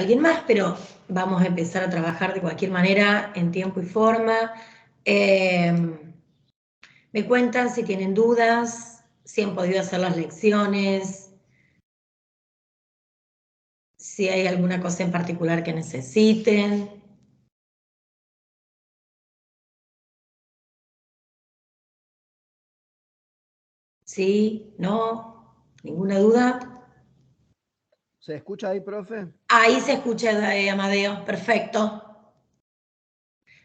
alguien más, pero vamos a empezar a trabajar de cualquier manera en tiempo y forma. Me cuentan si tienen dudas, si han podido hacer las lecciones, si hay alguna cosa en particular que necesiten. ¿Sí? ¿No? ¿Ninguna duda? ¿Se escucha ahí, profe? Ahí se escucha, Amadeo. Perfecto.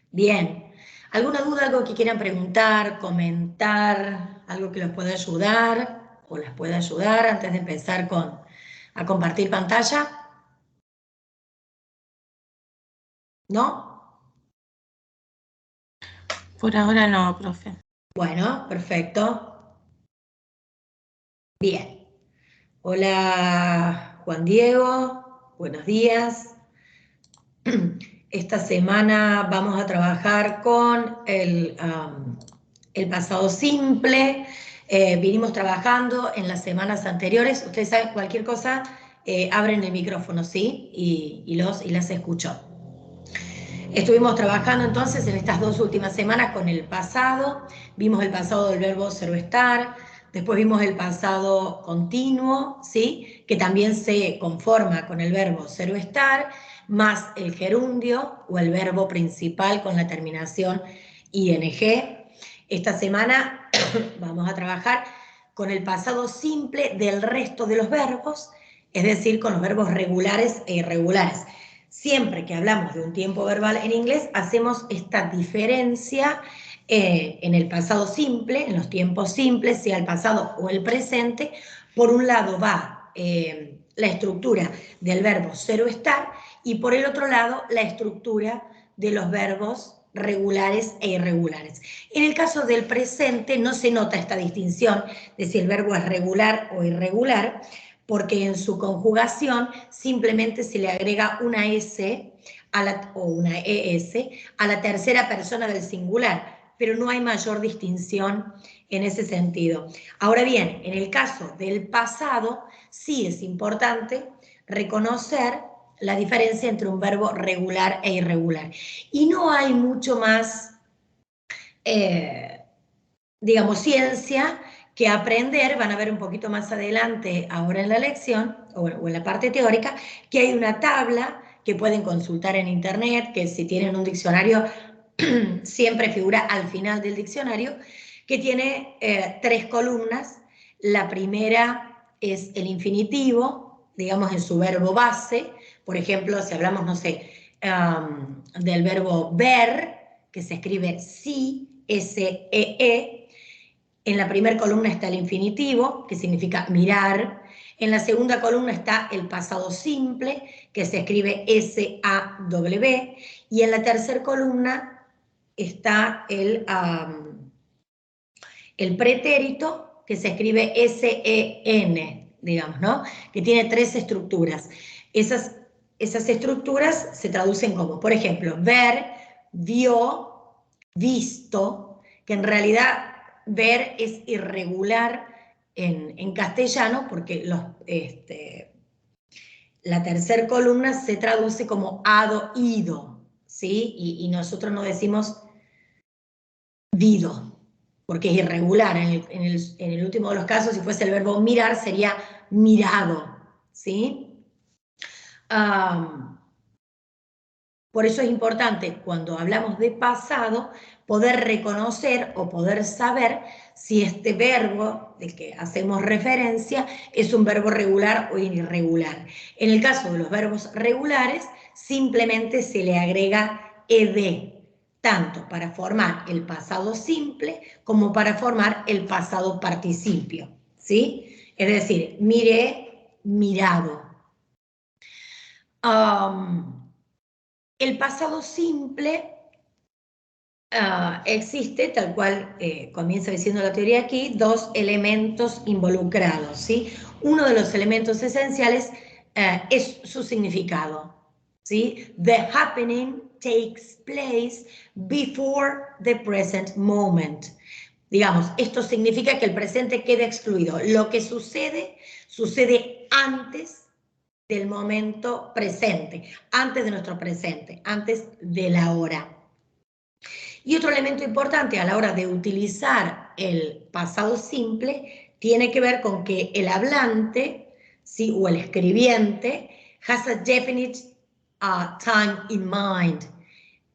Bien. ¿Alguna duda, algo que quieran preguntar, comentar, algo que los pueda ayudar o las pueda ayudar antes de empezar a compartir pantalla? ¿No? Por ahora no, profe. Bueno, perfecto. Bien. Hola, Juan Diego. Buenos días. Esta semana vamos a trabajar con el pasado simple. Vinimos trabajando en las semanas anteriores. Ustedes saben, cualquier cosa, abren el micrófono, ¿sí? Y las escucho. Estuvimos trabajando entonces en estas 2 últimas semanas con el pasado. Vimos el pasado del verbo ser o estar. Después vimos el pasado continuo, ¿sí? Que también se conforma con el verbo ser o estar, más el gerundio o el verbo principal con la terminación ing. Esta semana vamos a trabajar con el pasado simple del resto de los verbos, es decir, con los verbos regulares e irregulares. Siempre que hablamos de un tiempo verbal en inglés, hacemos esta diferencia en el pasado simple, en los tiempos simples, sea el pasado o el presente. Por un lado va la estructura del verbo ser o estar, y por el otro lado la estructura de los verbos regulares e irregulares. En el caso del presente no se nota esta distinción de si el verbo es regular o irregular, porque en su conjugación simplemente se le agrega una S o una ES a la tercera persona del singular, pero no hay mayor distinción en ese sentido. Ahora bien, en el caso del pasado, sí es importante reconocer la diferencia entre un verbo regular e irregular. Y no hay mucho más, digamos, ciencia que aprender. Van a ver un poquito más adelante, ahora en la lección, o en la parte teórica, que hay una tabla que pueden consultar en internet, que si tienen un diccionario, siempre figura al final del diccionario, que tiene 3 columnas. La primera es el infinitivo, digamos en su verbo base. Por ejemplo, si hablamos, no sé, del verbo ver, que se escribe sí, S-E-E, en la primera columna está el infinitivo, que significa mirar. En la segunda columna está el pasado simple, que se escribe S-A-W. Y en la tercera columna está el pretérito, que se escribe S-E-N, digamos, ¿no? Que tiene 3 estructuras. Esas estructuras se traducen como, por ejemplo, ver, vio, visto, que en realidad ver es irregular en castellano, porque la tercera columna se traduce como hado, ido, ¿sí? Y nosotros no decimos vido, porque es irregular. En el último de los casos, si fuese el verbo mirar, sería mirado, ¿sí? Por eso es importante, cuando hablamos de pasado, poder reconocer o poder saber si este verbo del que hacemos referencia es un verbo regular o irregular. En el caso de los verbos regulares, simplemente se le agrega ed, tanto para formar el pasado simple como para formar el pasado participio, ¿sí? Es decir, miré, mirado. El pasado simple existe, tal cual comienza diciendo la teoría aquí, 2 elementos involucrados, ¿sí? Uno de los elementos esenciales es su significado, ¿sí? The happening takes place before the present moment. Digamos, esto significa que el presente queda excluido. Lo que sucede, sucede antes del momento presente, antes de nuestro presente, antes de la hora. Y otro elemento importante a la hora de utilizar el pasado simple tiene que ver con que el hablante, ¿sí? O el escribiente has a definite time in mind.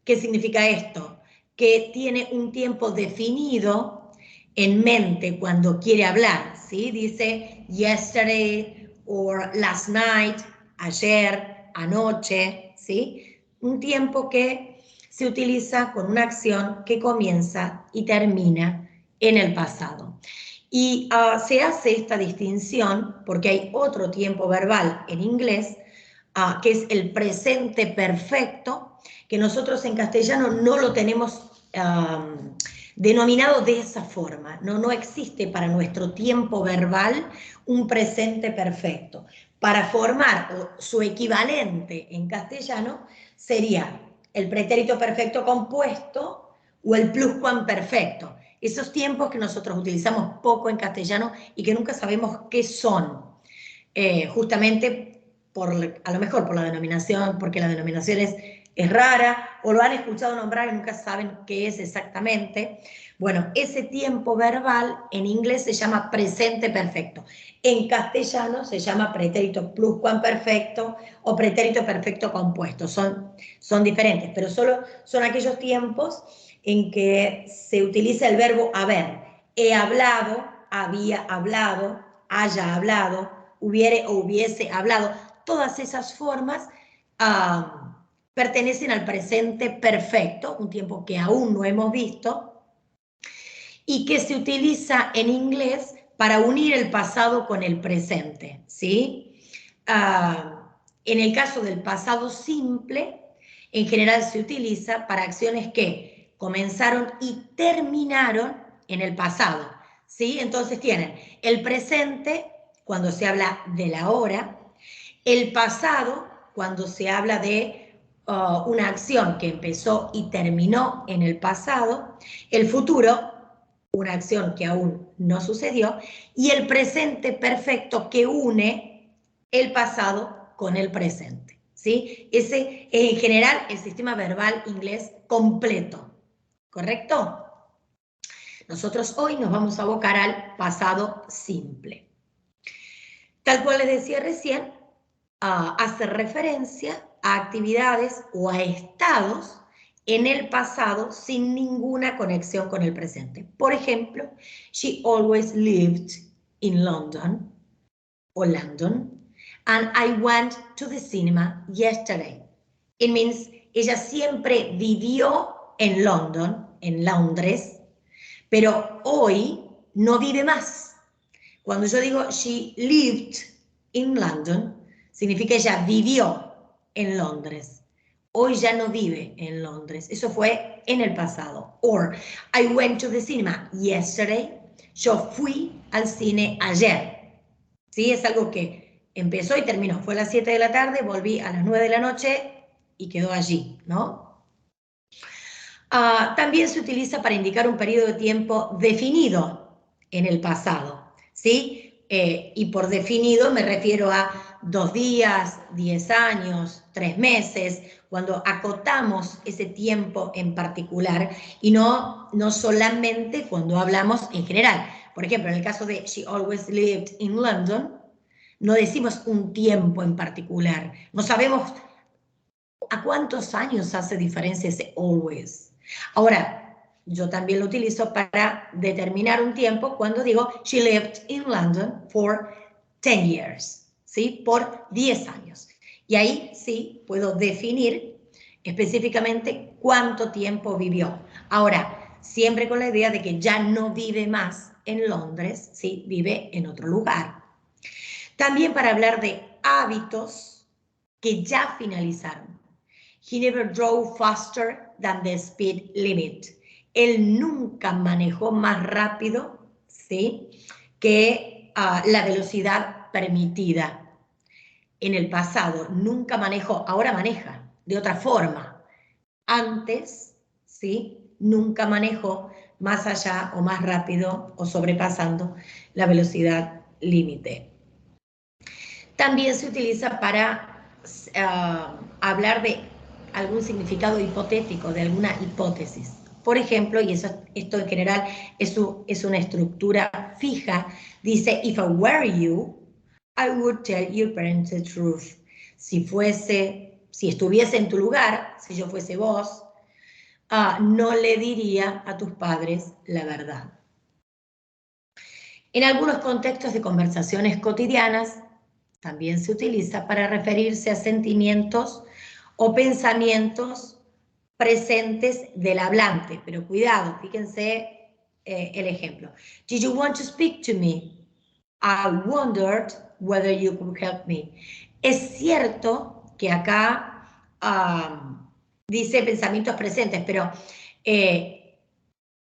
¿Qué significa esto? Que tiene un tiempo definido en mente cuando quiere hablar, ¿sí? Dice yesterday or last night, ayer, anoche, ¿sí? Un tiempo que se utiliza con una acción que comienza y termina en el pasado. Y se hace esta distinción porque hay otro tiempo verbal en inglés que es el presente perfecto, que nosotros en castellano no lo tenemos denominado de esa forma. No existe para nuestro tiempo verbal un presente perfecto. Para formar su equivalente en castellano sería el pretérito perfecto compuesto o el pluscuamperfecto. Esos tiempos que nosotros utilizamos poco en castellano y que nunca sabemos qué son. Justamente a lo mejor por la denominación, porque la denominación es rara, o lo han escuchado nombrar y nunca saben qué es exactamente. Bueno, ese tiempo verbal en inglés se llama presente perfecto. En castellano se llama pretérito pluscuamperfecto o pretérito perfecto compuesto. Son diferentes, pero solo son aquellos tiempos en que se utiliza el verbo haber. He hablado, había hablado, haya hablado, hubiere o hubiese hablado. Todas esas formas pertenecen al presente perfecto, un tiempo que aún no hemos visto, y que se utiliza en inglés para unir el pasado con el presente, ¿sí? En el caso del pasado simple, en general se utiliza para acciones que comenzaron y terminaron en el pasado, ¿sí? Entonces tienen el presente cuando se habla de la hora, el pasado cuando se habla de una acción que empezó y terminó en el pasado, el futuro, una acción que aún no sucedió, y el presente perfecto que une el pasado con el presente, ¿sí? Ese es en general el sistema verbal inglés completo, ¿correcto? Nosotros hoy nos vamos a abocar al pasado simple. Tal cual les decía recién, hace referencia a actividades o a estados en el pasado sin ninguna conexión con el presente. Por ejemplo, she always lived in London, or London, and I went to the cinema yesterday. It means, ella siempre vivió en London, en Londres, pero hoy no vive más. Cuando yo digo she lived in London, significa ella vivió en Londres. Hoy ya no vive en Londres. Eso fue en el pasado. Or, I went to the cinema yesterday. Yo fui al cine ayer. ¿Sí? Es algo que empezó y terminó. Fue a las 7 de la tarde, volví a las 9 de la noche y quedó allí, ¿no? También se utiliza para indicar un periodo de tiempo definido en el pasado, ¿sí? Y por definido me refiero a 2 días, 10 años, 3 meses, cuando acotamos ese tiempo en particular y no solamente cuando hablamos en general. Por ejemplo, en el caso de she always lived in London, no decimos un tiempo en particular, no sabemos a cuántos años hace diferencia ese always. Ahora, yo también lo utilizo para determinar un tiempo cuando digo she lived in London for 10 years, ¿sí? Por 10 años. Y ahí sí puedo definir específicamente cuánto tiempo vivió. Ahora, siempre con la idea de que ya no vive más en Londres, ¿sí? Vive en otro lugar. También para hablar de hábitos que ya finalizaron. He never drove faster than the speed limit. Él nunca manejó más rápido, ¿sí? Que la velocidad permitida. En el pasado nunca manejó, ahora maneja de otra forma. Antes, ¿sí? Nunca manejó más allá o más rápido o sobrepasando la velocidad límite. También se utiliza para hablar de algún significado hipotético, de alguna hipótesis. Por ejemplo, y esto en general es una estructura fija, dice, if I were you, I would tell your parents the truth. Si estuviese en tu lugar, si yo fuese vos, no le diría a tus padres la verdad. En algunos contextos de conversaciones cotidianas, también se utiliza para referirse a sentimientos o pensamientos presentes del hablante. Pero cuidado, fíjense el ejemplo. Did you want to speak to me? I wondered whether you could help me. Es cierto que acá dice pensamientos presentes, pero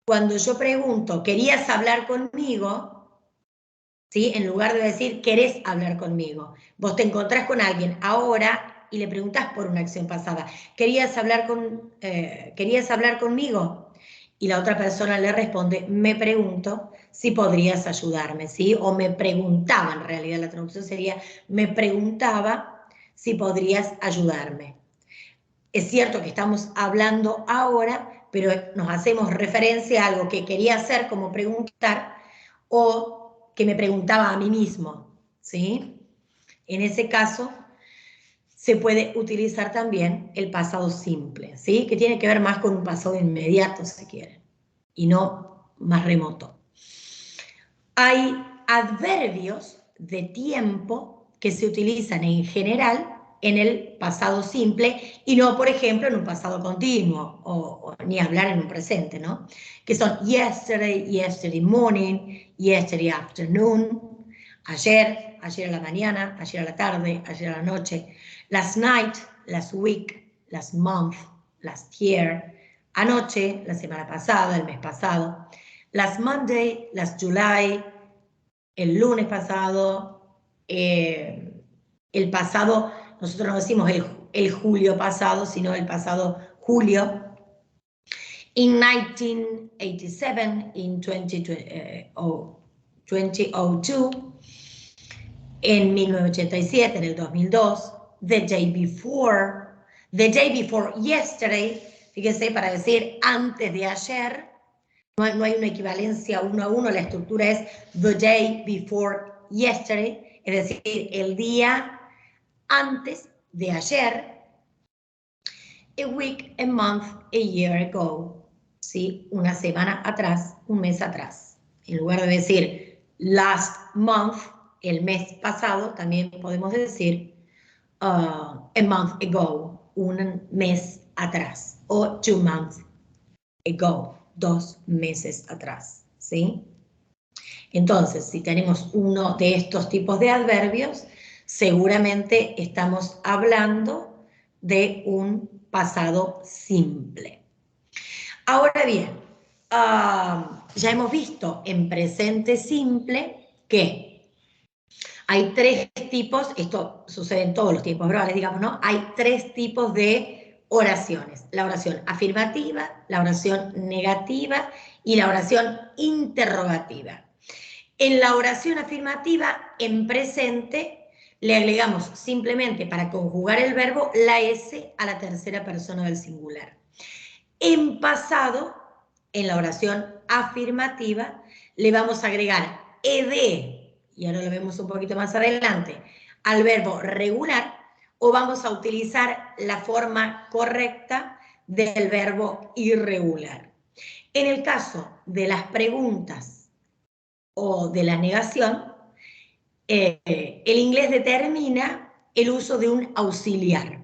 cuando yo pregunto, ¿querías hablar conmigo? ¿Sí? En lugar de decir, ¿querés hablar conmigo? Vos te encontrás con alguien ahora y le preguntás por una acción pasada. ¿Querías hablar conmigo? Y la otra persona le responde, me pregunto si podrías ayudarme, ¿sí? O me preguntaba, en realidad la traducción sería, me preguntaba si podrías ayudarme. Es cierto que estamos hablando ahora, pero nos hacemos referencia a algo que quería hacer, como preguntar, o que me preguntaba a mí mismo, ¿sí? En ese caso, se puede utilizar también el pasado simple, ¿sí? Que tiene que ver más con un pasado inmediato, si quieren, y no más remoto. Hay adverbios de tiempo que se utilizan en general en el pasado simple y no, por ejemplo, en un pasado continuo o ni hablar en un presente, ¿no? Que son yesterday, yesterday morning, yesterday afternoon, ayer, ayer a la mañana, ayer a la tarde, ayer a la noche, last night, last week, last month, last year, anoche, la semana pasada, el mes pasado, last Monday, last July, el lunes pasado, el pasado, nosotros no decimos el julio pasado, sino el pasado julio. In 1987, in 2002, en 1987, en el 2002, the day before yesterday, fíjense, para decir antes de ayer, no hay una equivalencia uno a uno, la estructura es the day before yesterday, es decir, el día antes de ayer, a week, a month, a year ago, ¿sí? Una semana atrás, un mes atrás. En lugar de decir last month, el mes pasado, también podemos decir a month ago, un mes atrás, o 2 months ago, 2 meses atrás, ¿sí? Entonces, si tenemos uno de estos tipos de adverbios, seguramente estamos hablando de un pasado simple. Ahora bien, ya hemos visto en presente simple que hay 3 tipos, esto sucede en todos los tiempos verbales, digamos, ¿no? Hay 3 tipos de oraciones. La oración afirmativa, la oración negativa y la oración interrogativa. En la oración afirmativa, en presente, le agregamos simplemente para conjugar el verbo la S a la tercera persona del singular. En pasado, en la oración afirmativa, le vamos a agregar ed, y ahora lo vemos un poquito más adelante, al verbo regular, o vamos a utilizar la forma correcta del verbo irregular. En el caso de las preguntas o de la negación, el inglés determina el uso de un auxiliar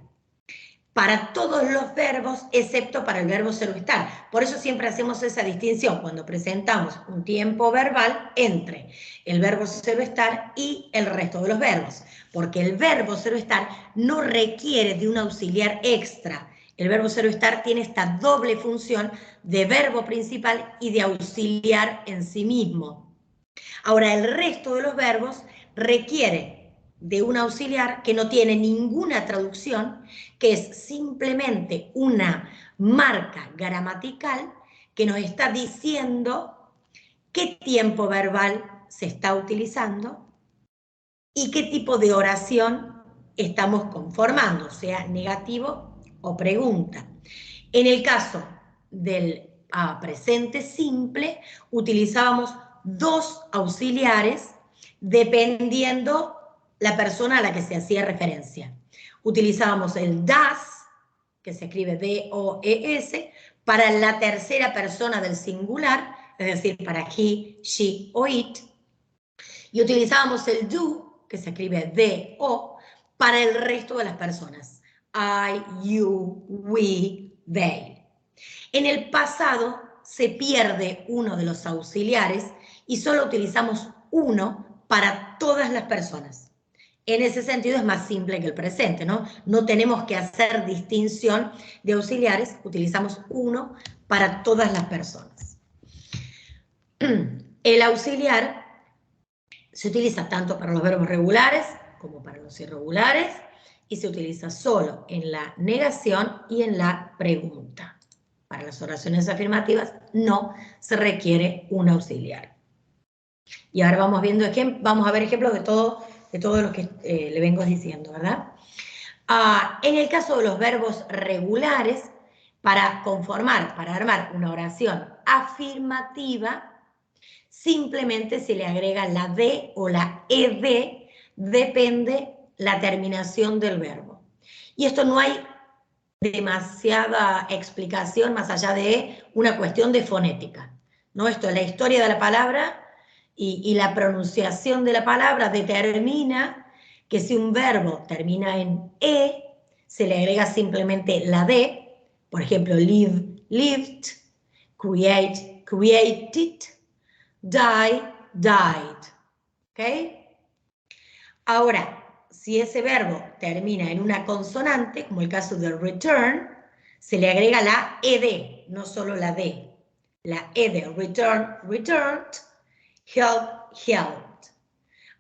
para todos los verbos, excepto para el verbo ser o estar. Por eso siempre hacemos esa distinción cuando presentamos un tiempo verbal entre el verbo ser o estar y el resto de los verbos, porque el verbo ser o estar no requiere de un auxiliar extra. El verbo ser o estar tiene esta doble función de verbo principal y de auxiliar en sí mismo. Ahora, el resto de los verbos requiere de un auxiliar que no tiene ninguna traducción, que es simplemente una marca gramatical que nos está diciendo qué tiempo verbal se está utilizando y qué tipo de oración estamos conformando, sea negativo o pregunta. En el caso del presente simple, utilizábamos dos auxiliares dependiendo la persona a la que se hacía referencia. Utilizábamos el das, que se escribe D-O-E-S, para la tercera persona del singular, es decir, para he, she o it, y utilizábamos el do, que se escribe D-O, para el resto de las personas. I, you, we, they. En el pasado se pierde uno de los auxiliares y solo utilizamos uno para todas las personas. En ese sentido es más simple que el presente, ¿no? No tenemos que hacer distinción de auxiliares, utilizamos uno para todas las personas. El auxiliar se utiliza tanto para los verbos regulares como para los irregulares y se utiliza solo en la negación y en la pregunta. Para las oraciones afirmativas no se requiere un auxiliar. Y ahora vamos a ver ejemplos de todo lo que le vengo diciendo, ¿verdad? En el caso de los verbos regulares, para armar una oración afirmativa, simplemente se le agrega la D o la ED, depende la terminación del verbo. Y esto no hay demasiada explicación más allá de una cuestión de fonética, ¿no? Esto es la historia de la palabra y la pronunciación de la palabra determina que si un verbo termina en E, se le agrega simplemente la D, por ejemplo, live, lived, create, created, die, died. ¿Ok? Ahora, si ese verbo termina en una consonante, como el caso de return, se le agrega la ED, no solo la D. La ED, return, returned, help, helped.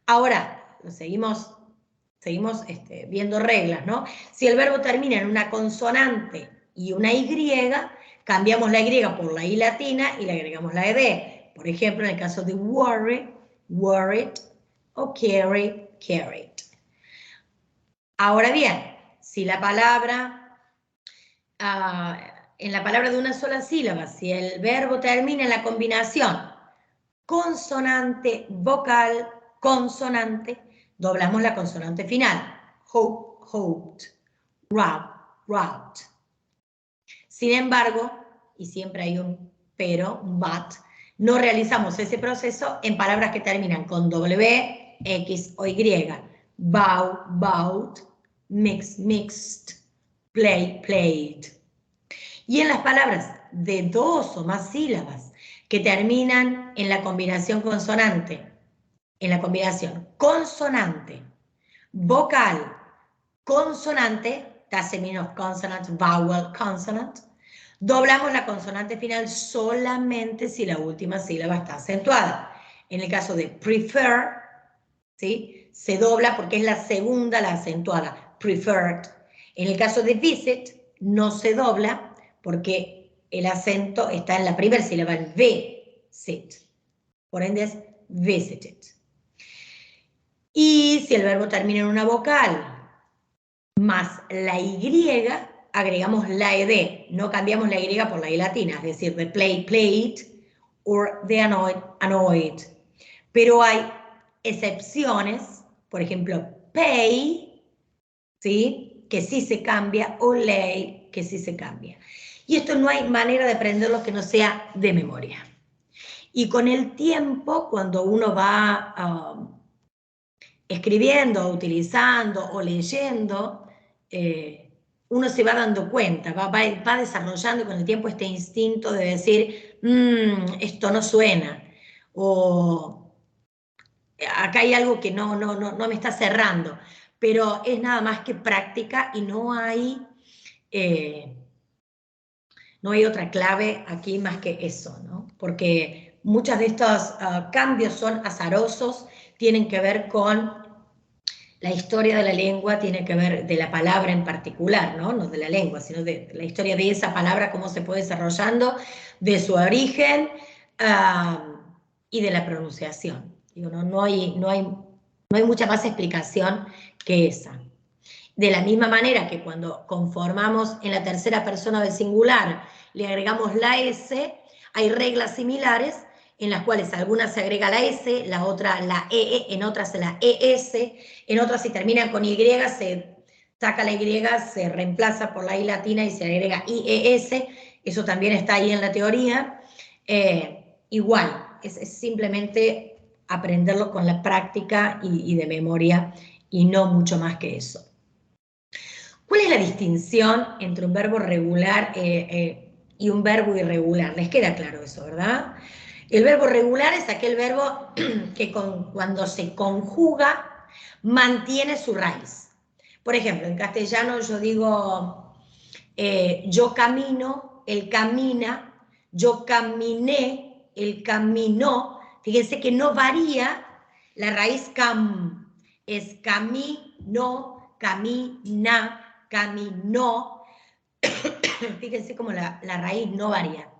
Ahora, seguimos viendo reglas, ¿no? Si el verbo termina en una consonante y una Y, cambiamos la Y por la I latina y le agregamos la ED. Por ejemplo, en el caso de worry, worried, o carry, carried. Ahora bien, si la palabra, en la palabra de una sola sílaba, si el verbo termina en la combinación consonante, vocal, consonante, doblamos la consonante final. Hope, hoped, route, route. Sin embargo, y siempre hay un pero, un but, no realizamos ese proceso en palabras que terminan con W, X o Y. Bow, bowed, mix, mixed, play, played. Y en las palabras de dos o más sílabas que terminan en la combinación consonante, vocal, consonante, doesn't mean of consonant, vowel, consonant, doblamos la consonante final solamente si la última sílaba está acentuada. En el caso de prefer, ¿sí? Se dobla porque es la segunda la acentuada, preferred. En el caso de visit, no se dobla porque el acento está en la primera sílaba, en visit. Por ende es visited. Y si el verbo termina en una vocal más la Y, agregamos la ED. No cambiamos la Y por la I latina, es decir, the play, played, or the annoyed, annoyed. Pero hay excepciones, por ejemplo, pay, ¿sí? Que sí se cambia, o lay, que sí se cambia. Y esto no hay manera de aprenderlo que no sea de memoria. Y con el tiempo, cuando uno va escribiendo, utilizando o leyendo, uno se va dando cuenta, va desarrollando con el tiempo este instinto de decir, esto no suena, o acá hay algo que no me está cerrando, pero es nada más que práctica y no hay otra clave aquí más que eso, ¿no? Porque muchos de estos cambios son azarosos, tienen que ver con la historia de la lengua, tiene que ver de la palabra en particular, ¿no? No de la lengua, sino de la historia de esa palabra, cómo se fue desarrollando, de su origen y de la pronunciación. Digo, no hay No hay mucha más explicación que esa. De la misma manera que cuando conformamos en la tercera persona del singular, le agregamos la S, hay reglas similares en las cuales algunas se agrega la S, la otra la EE, en otras la ES, en otras si terminan con Y se saca la Y, se reemplaza por la I latina y se agrega IES, eso también está ahí en la teoría. Igual, es simplemente aprenderlo con la práctica y de memoria y no mucho más que eso. ¿Cuál es la distinción entre un verbo regular y un verbo irregular? Les queda claro eso, ¿verdad? El verbo regular es aquel verbo que cuando se conjuga mantiene su raíz. Por ejemplo, en castellano yo digo yo camino, él camina, yo caminé, él caminó. Fíjense que no varía la raíz cam, es camino, camina, caminó. Fíjense cómo la raíz no varía.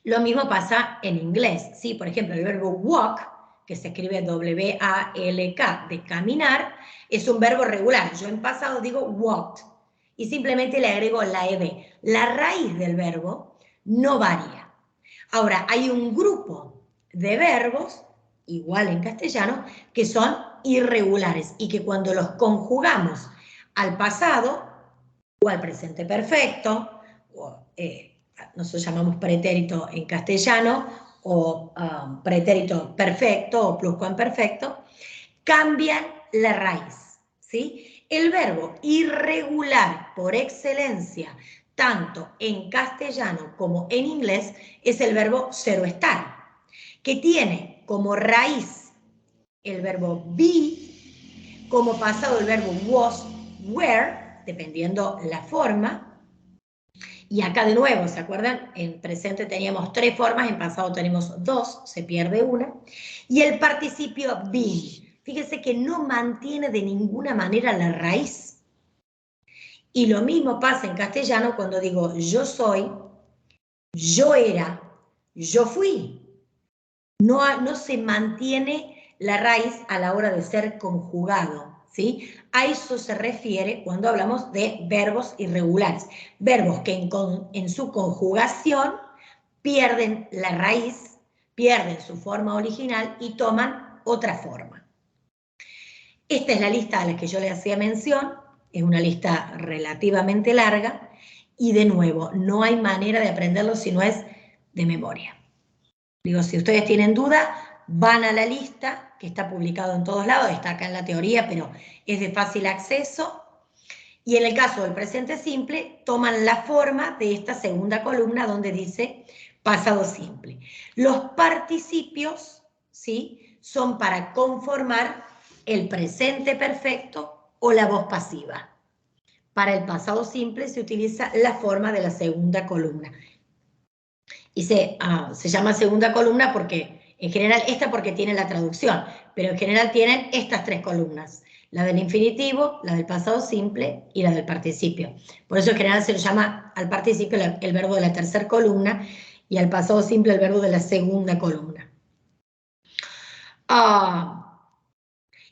Lo mismo pasa en inglés, ¿sí? Por ejemplo, el verbo walk, que se escribe W-A-L-K, de caminar, es un verbo regular. Yo en pasado digo walked y simplemente le agrego la ed. La raíz del verbo no varía. Ahora, hay un grupo de verbos, igual en castellano, que son irregulares y que cuando los conjugamos al pasado o al presente perfecto, nosotros llamamos pretérito en castellano, o pretérito perfecto o pluscuamperfecto, cambian la raíz, ¿sí? El verbo irregular por excelencia, tanto en castellano como en inglés, es el verbo cero estar, que tiene como raíz el verbo be, como pasado el verbo was, were, dependiendo la forma. Y acá de nuevo, ¿se acuerdan? En presente teníamos 3 formas, en pasado tenemos 2, se pierde una. Y el participio been, fíjense que no mantiene de ninguna manera la raíz. Y lo mismo pasa en castellano cuando digo yo soy, yo era, yo fui. No se mantiene la raíz a la hora de ser conjugado, ¿sí? A eso se refiere cuando hablamos de verbos irregulares. Verbos que en su conjugación pierden la raíz, pierden su forma original y toman otra forma. Esta es la lista a la que yo le hacía mención, es una lista relativamente larga y de nuevo, no hay manera de aprenderlo si no es de memoria. Digo, si ustedes tienen duda, van a la lista, que está publicado en todos lados, está acá en la teoría, pero es de fácil acceso. Y en el caso del presente simple, toman la forma de esta segunda columna donde dice pasado simple. Los participios, ¿sí?, son para conformar el presente perfecto o la voz pasiva. Para el pasado simple se utiliza la forma de la segunda columna. Y se llama segunda columna porque, en general, esta porque tiene la traducción, pero en general tienen estas 3 columnas, la del infinitivo, la del pasado simple y la del participio. Por eso en general se lo llama al participio el verbo de la tercera columna y al pasado simple el verbo de la segunda columna.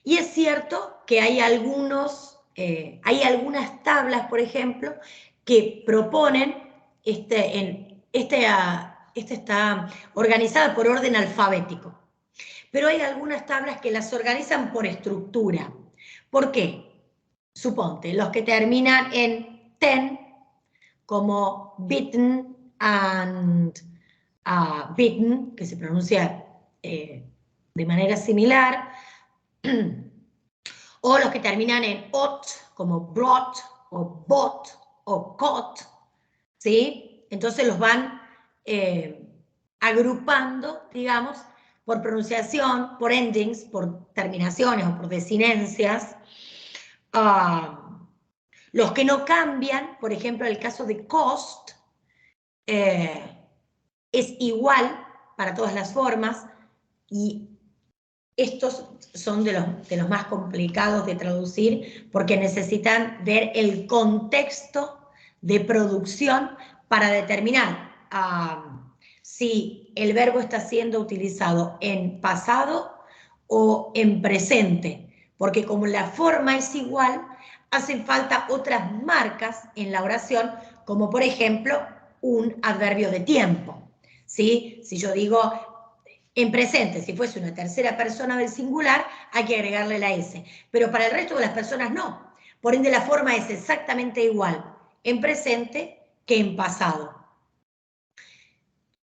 Y es cierto que hay algunas tablas, por ejemplo, que proponen esta está organizada por orden alfabético, pero hay algunas tablas que las organizan por estructura. ¿Por qué? Suponte, los que terminan en ten, como bitten and bitten, que se pronuncia de manera similar, o los que terminan en ot, como brought, o bought, o caught, ¿sí? Entonces los van agrupando, digamos, por pronunciación, por endings, por terminaciones o por desinencias. Los que no cambian, por ejemplo, el caso de cost, es igual para todas las formas, y estos son de los más complicados de traducir porque necesitan ver el contexto de producción para determinar si el verbo está siendo utilizado en pasado o en presente, porque como la forma es igual, hacen falta otras marcas en la oración, como por ejemplo un adverbio de tiempo, ¿sí? Si yo digo en presente, si fuese una tercera persona del singular, hay que agregarle la S, pero para el resto de las personas no. Por ende, la forma es exactamente igual en presente que en pasado.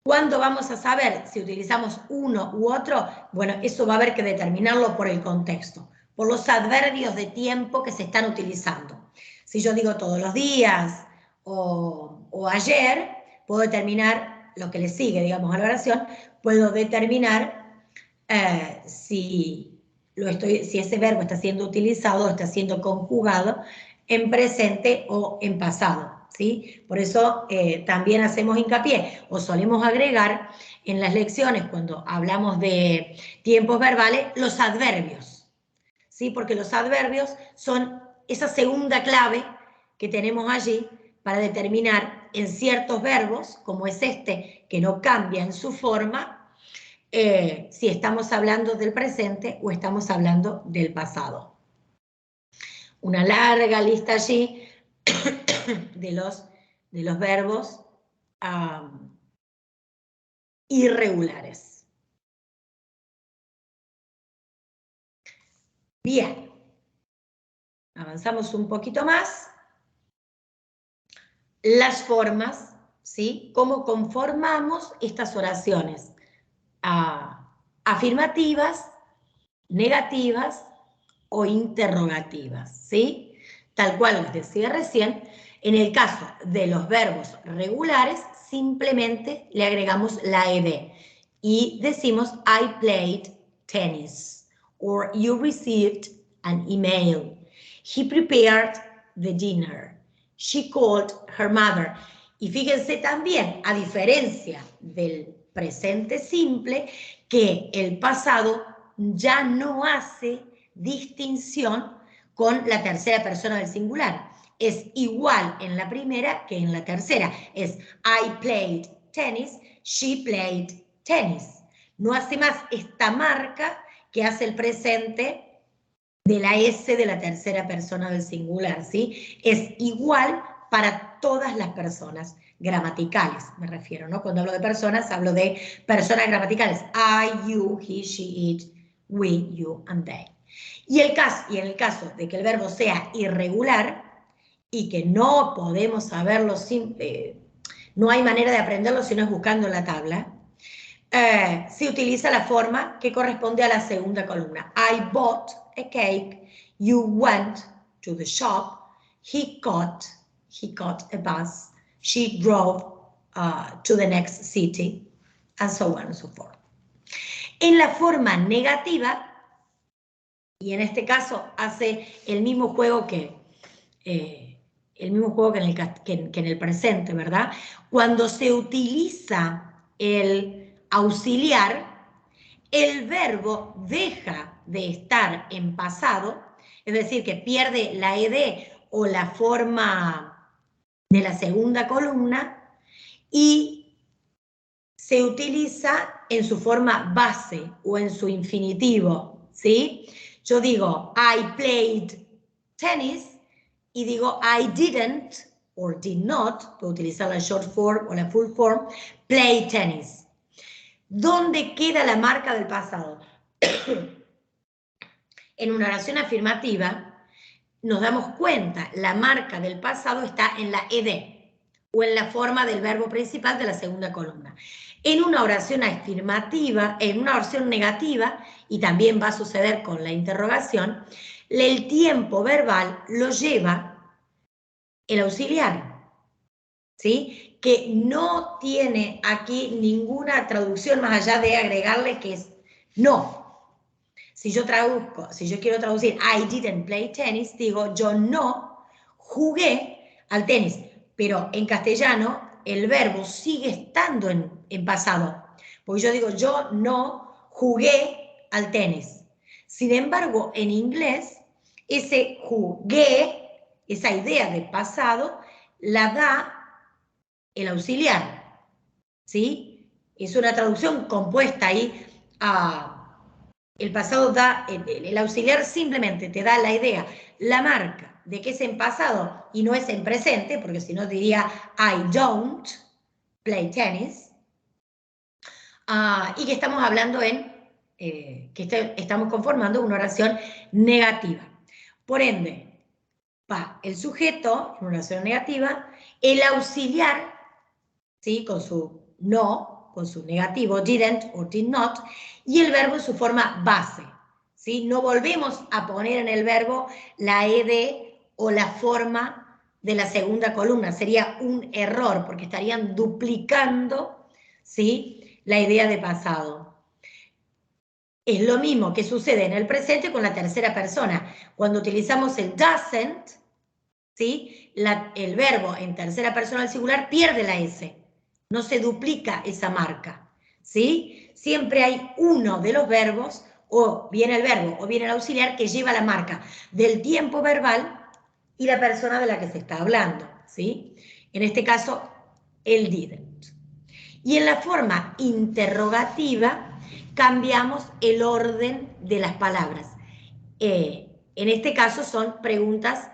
¿Cuándo vamos a saber si utilizamos uno u otro? Bueno, eso va a haber que determinarlo por el contexto, por los adverbios de tiempo que se están utilizando. Si yo digo todos los días o ayer, puedo determinar lo que le sigue, digamos, a la oración, puedo determinar si ese verbo está siendo utilizado o está siendo conjugado en presente o en pasado, ¿sí? Por eso también hacemos hincapié o solemos agregar en las lecciones cuando hablamos de tiempos verbales los adverbios, ¿sí? Porque los adverbios son esa segunda clave que tenemos allí para determinar en ciertos verbos, como es este, que no cambia en su forma, si estamos hablando del presente o estamos hablando del pasado. Una larga lista allí de los verbos irregulares. Bien, avanzamos un poquito más. Las formas, ¿sí? ¿Cómo conformamos estas oraciones? Afirmativas, negativas o interrogativas, ¿sí? Tal cual les decía recién, en el caso de los verbos regulares, simplemente le agregamos la ed y decimos I played tennis, or you received an email, he prepared the dinner, she called her mother. Y fíjense también, a diferencia del presente simple, que el pasado ya no hace distinción con la tercera persona del singular. Es igual en la primera que en la tercera. Es I played tennis, she played tennis. No hace más esta marca que hace el presente de la S de la tercera persona del singular, ¿sí? Es igual para todas las personas gramaticales, me refiero, ¿no? Cuando hablo de personas, hablo de personas gramaticales. I, you, he, she, it, we, you, and they. Y en el caso de que el verbo sea irregular y que no podemos saberlo, no hay manera de aprenderlo si no es buscando en la tabla, se utiliza la forma que corresponde a la segunda columna. I bought a cake, you went to the shop, he caught a bus, she drove to the next city, and so on and so forth. En la forma negativa, y en este caso hace el mismo juego que en el presente, ¿verdad? Cuando se utiliza el auxiliar, el verbo deja de estar en pasado, es decir, que pierde la ed o la forma de la segunda columna y se utiliza en su forma base o en su infinitivo, ¿sí? Yo digo, I played tennis y digo, I didn't or did not, puedo utilizar la short form o la full form, play tennis. ¿Dónde queda la marca del pasado? En una oración afirmativa nos damos cuenta, la marca del pasado está en la ed o en la forma del verbo principal de la segunda columna. En una oración afirmativa, en una oración negativa, y también va a suceder con la interrogación, el tiempo verbal lo lleva el auxiliar, ¿sí? Que no tiene aquí ninguna traducción más allá de agregarle que es no. Si yo quiero traducir I didn't play tennis, digo yo no jugué al tenis, pero en castellano el verbo sigue estando en pasado, porque yo digo yo no jugué al tenis. Sin embargo, en inglés, ese jugué, esa idea de pasado, la da el auxiliar, ¿sí? Es una traducción compuesta ahí el pasado da, el auxiliar simplemente te da la idea, la marca de que es en pasado y no es en presente, porque si no diría I don't play tennis, y que estamos hablando estamos conformando una oración negativa. Por ende, va el sujeto, en una oración negativa, el auxiliar, ¿sí? Con su no, con su negativo, didn't o did not, y el verbo en su forma base, ¿sí? No volvemos a poner en el verbo la ed o la forma de la segunda columna, sería un error, porque estarían duplicando, ¿sí? La idea de pasado. Es lo mismo que sucede en el presente con la tercera persona. Cuando utilizamos el doesn't, ¿sí? El verbo en tercera persona del singular pierde la S. No se duplica esa marca, ¿sí? Siempre hay uno de los verbos, o bien el verbo o bien el auxiliar, que lleva la marca del tiempo verbal y la persona de la que se está hablando, ¿sí? En este caso, el didn't. Y en la forma interrogativa cambiamos el orden de las palabras. En este caso son preguntas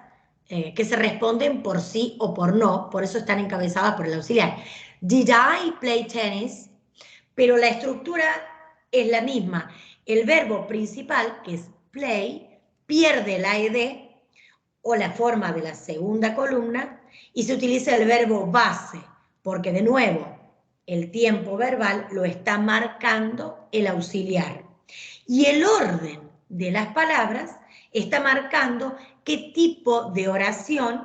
que se responden por sí o por no, por eso están encabezadas por el auxiliar. Did I play tennis? Pero la estructura es la misma. El verbo principal, que es play, pierde la ed o la forma de la segunda columna y se utiliza el verbo base, porque de nuevo el tiempo verbal lo está marcando el auxiliar. Y el orden de las palabras está marcando qué tipo de oración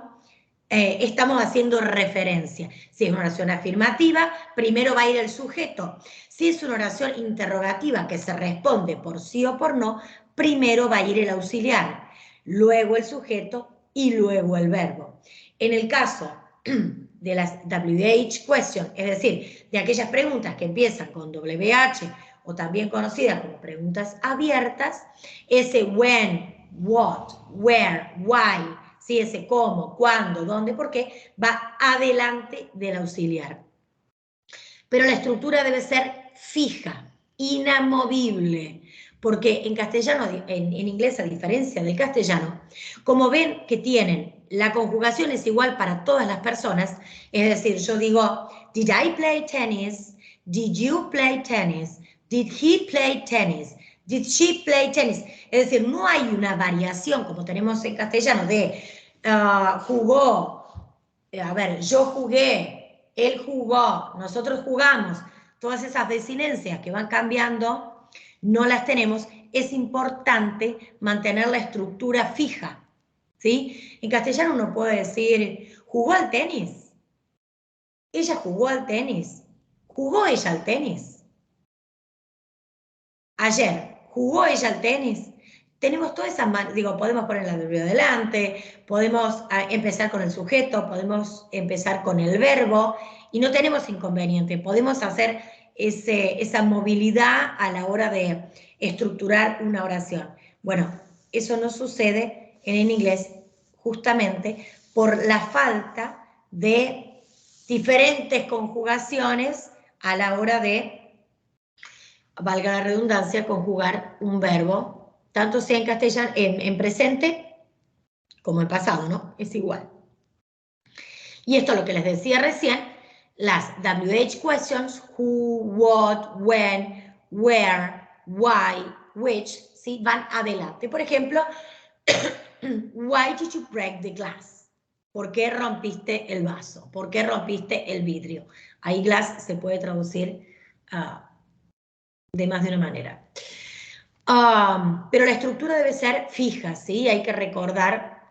estamos haciendo referencia. Si es una oración afirmativa, primero va a ir el sujeto. Si es una oración interrogativa que se responde por sí o por no, primero va a ir el auxiliar, luego el sujeto y luego el verbo. En el caso de las WH questions, es decir, de aquellas preguntas que empiezan con WH o también conocidas como preguntas abiertas, ese when, what, where, why, ¿sí? Ese cómo, cuándo, dónde, por qué, va adelante del auxiliar. Pero la estructura debe ser fija, inamovible, porque en castellano, en inglés, a diferencia del castellano, como ven que tienen, la conjugación es igual para todas las personas, es decir, yo digo, did I play tennis? Did you play tennis? Did he play tennis? Did she play tennis? Es decir, no hay una variación como tenemos en castellano de jugó, a ver, yo jugué, él jugó, nosotros jugamos. Todas esas desinencias que van cambiando no las tenemos. Es importante mantener la estructura fija, ¿sí? En castellano uno puede decir, ¿jugó al tenis? Ella jugó al tenis. ¿Jugó ella al tenis? Ayer, ¿jugó ella al tenis? Tenemos todas esas maneras, digo, podemos poner la W adelante, podemos empezar con el sujeto, podemos empezar con el verbo, y no tenemos inconveniente, podemos hacer esa movilidad a la hora de estructurar una oración. Bueno, eso no sucede en el inglés justamente por la falta de diferentes conjugaciones a la hora de, valga la redundancia, conjugar un verbo, tanto sea en castellano, en presente como en pasado, ¿no? Es igual. Y esto es lo que les decía recién, las WH questions, who, what, when, where, why, which, ¿sí? Van adelante. Por ejemplo, why did you break the glass? ¿Por qué rompiste el vaso? ¿Por qué rompiste el vidrio? Ahí glass se puede traducir de más de una manera. Pero la estructura debe ser fija, ¿sí? Hay que recordar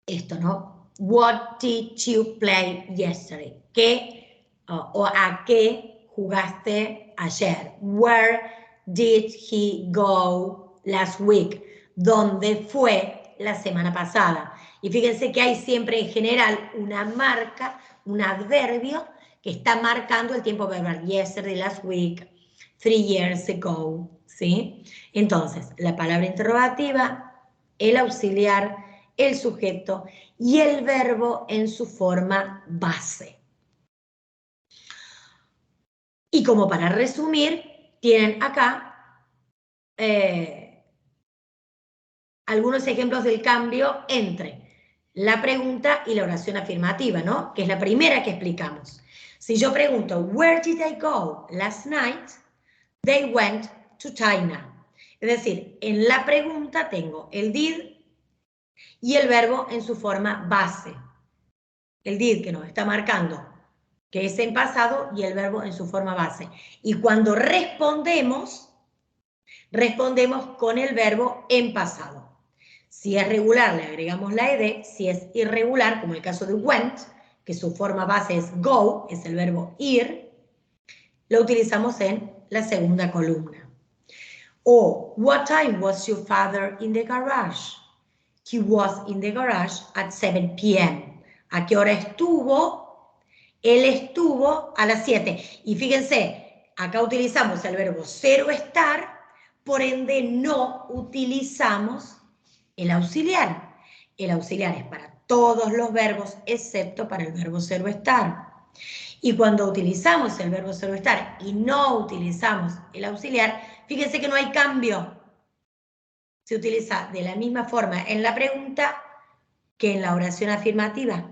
esto, ¿no? What did you play yesterday? ¿Qué o a qué jugaste ayer? Where did he go last week? ¿Dónde fue la semana pasada? Y fíjense que hay siempre en general una marca, un adverbio que está marcando el tiempo verbal. Yesterday, last week, 3 years ago, ¿sí? Entonces, la palabra interrogativa, el auxiliar, el sujeto y el verbo en su forma base. Y como para resumir, tienen acá algunos ejemplos del cambio entre la pregunta y la oración afirmativa, ¿no? Que es la primera que explicamos. Si yo pregunto, where did they go last night? They went to China. Es decir, en la pregunta tengo el did y el verbo en su forma base. El did que nos está marcando que es en pasado y el verbo en su forma base. Y cuando respondemos con el verbo en pasado. Si es regular, le agregamos la ed. Si es irregular, como el caso de went, que su forma base es go, es el verbo ir, lo utilizamos en la segunda columna. O, what time was your father in the garage? He was in the garage at 7 p.m. ¿A qué hora estuvo? Él estuvo a las 7. Y fíjense, acá utilizamos el verbo ser o estar, por ende no utilizamos el auxiliar. El auxiliar es para todos los verbos, excepto para el verbo ser o estar. Y cuando utilizamos el verbo ser o estar y no utilizamos el auxiliar, fíjense que no hay cambio. Se utiliza de la misma forma en la pregunta que en la oración afirmativa.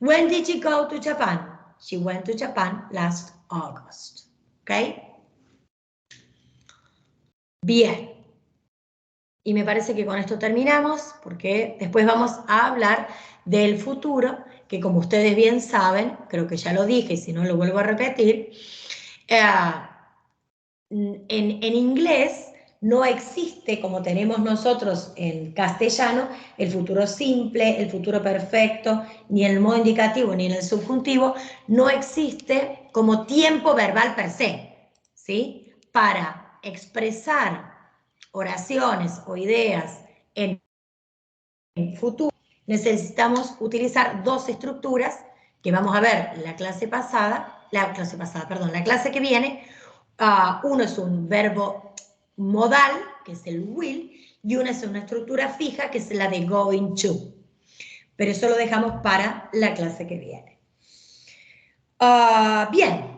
When did she go to Japan? She went to Japan last August. ¿Ok? Bien. Y me parece que con esto terminamos, porque después vamos a hablar del futuro, que como ustedes bien saben, creo que ya lo dije, y si no lo vuelvo a repetir, en inglés no existe, como tenemos nosotros en castellano, el futuro simple, el futuro perfecto, ni en el modo indicativo, ni en el subjuntivo, no existe como tiempo verbal per se, ¿sí? Para expresar oraciones o ideas en futuro, necesitamos utilizar dos estructuras que vamos a ver la clase que viene. Uno es un verbo modal, que es el will, y una es una estructura fija, que es la de going to. Pero eso lo dejamos para la clase que viene. Bien.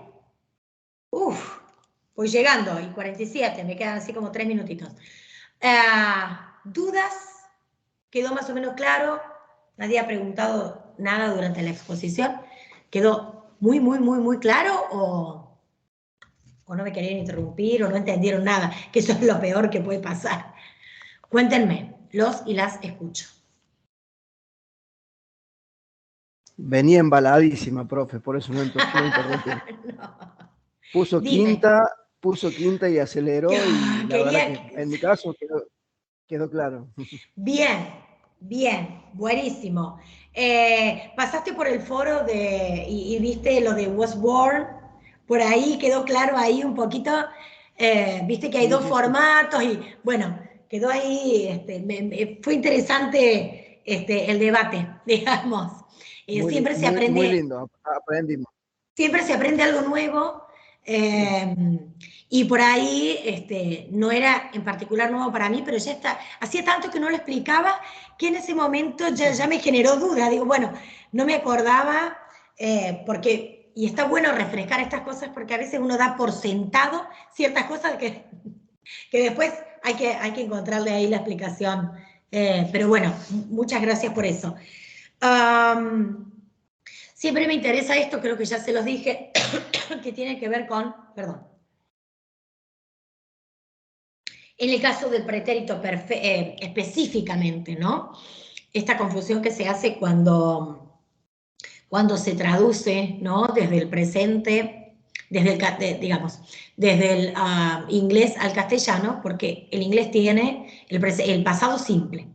Voy llegando, y 47, me quedan así como 3 minutitos. ¿Dudas? ¿Quedó más o menos claro? ¿Nadie ha preguntado nada durante la exposición? ¿Quedó muy, muy, muy, muy claro o no me querían interrumpir o no entendieron nada? Que eso es lo peor que puede pasar. Cuéntenme, los y las escucho. Venía embaladísima, profe, por eso no interrumpí. No. Puso quinta y aceleró y la verdad que en mi caso quedó claro. Bien, bien, buenísimo. ¿Pasaste por el foro y viste lo de Was Born? Por ahí quedó claro ahí un poquito, viste que hay dos formatos y bueno, quedó ahí, fue interesante el debate, digamos. Siempre se aprende. Muy lindo, aprendimos. Siempre se aprende algo nuevo. Y por ahí no era en particular nuevo para mí, pero ya está, hacía tanto que no lo explicaba que en ese momento ya me generó duda. Digo, bueno, no me acordaba, y está bueno refrescar estas cosas porque a veces uno da por sentado ciertas cosas que después hay que encontrarle ahí la explicación. Pero bueno, muchas gracias por eso. Siempre me interesa esto, creo que ya se los dije, que tiene que ver con, perdón. En el caso del pretérito específicamente, ¿no? Esta confusión que se hace cuando se traduce, ¿no? Desde el presente, desde el inglés al castellano, porque el inglés tiene el pasado simple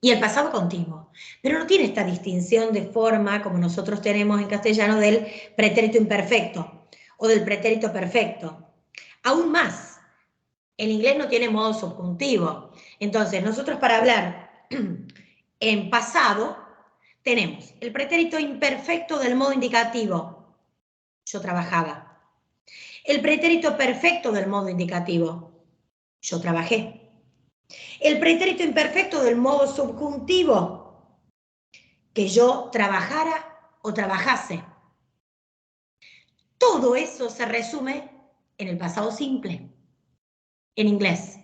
y el pasado continuo, pero no tiene esta distinción de forma como nosotros tenemos en castellano del pretérito imperfecto o del pretérito perfecto. Aún más, el inglés no tiene modo subjuntivo. Entonces, nosotros para hablar en pasado tenemos el pretérito imperfecto del modo indicativo. Yo trabajaba. El pretérito perfecto del modo indicativo. Yo trabajé. El pretérito imperfecto del modo subjuntivo. Que yo trabajara o trabajase. Todo eso se resume en el pasado simple. en inglés.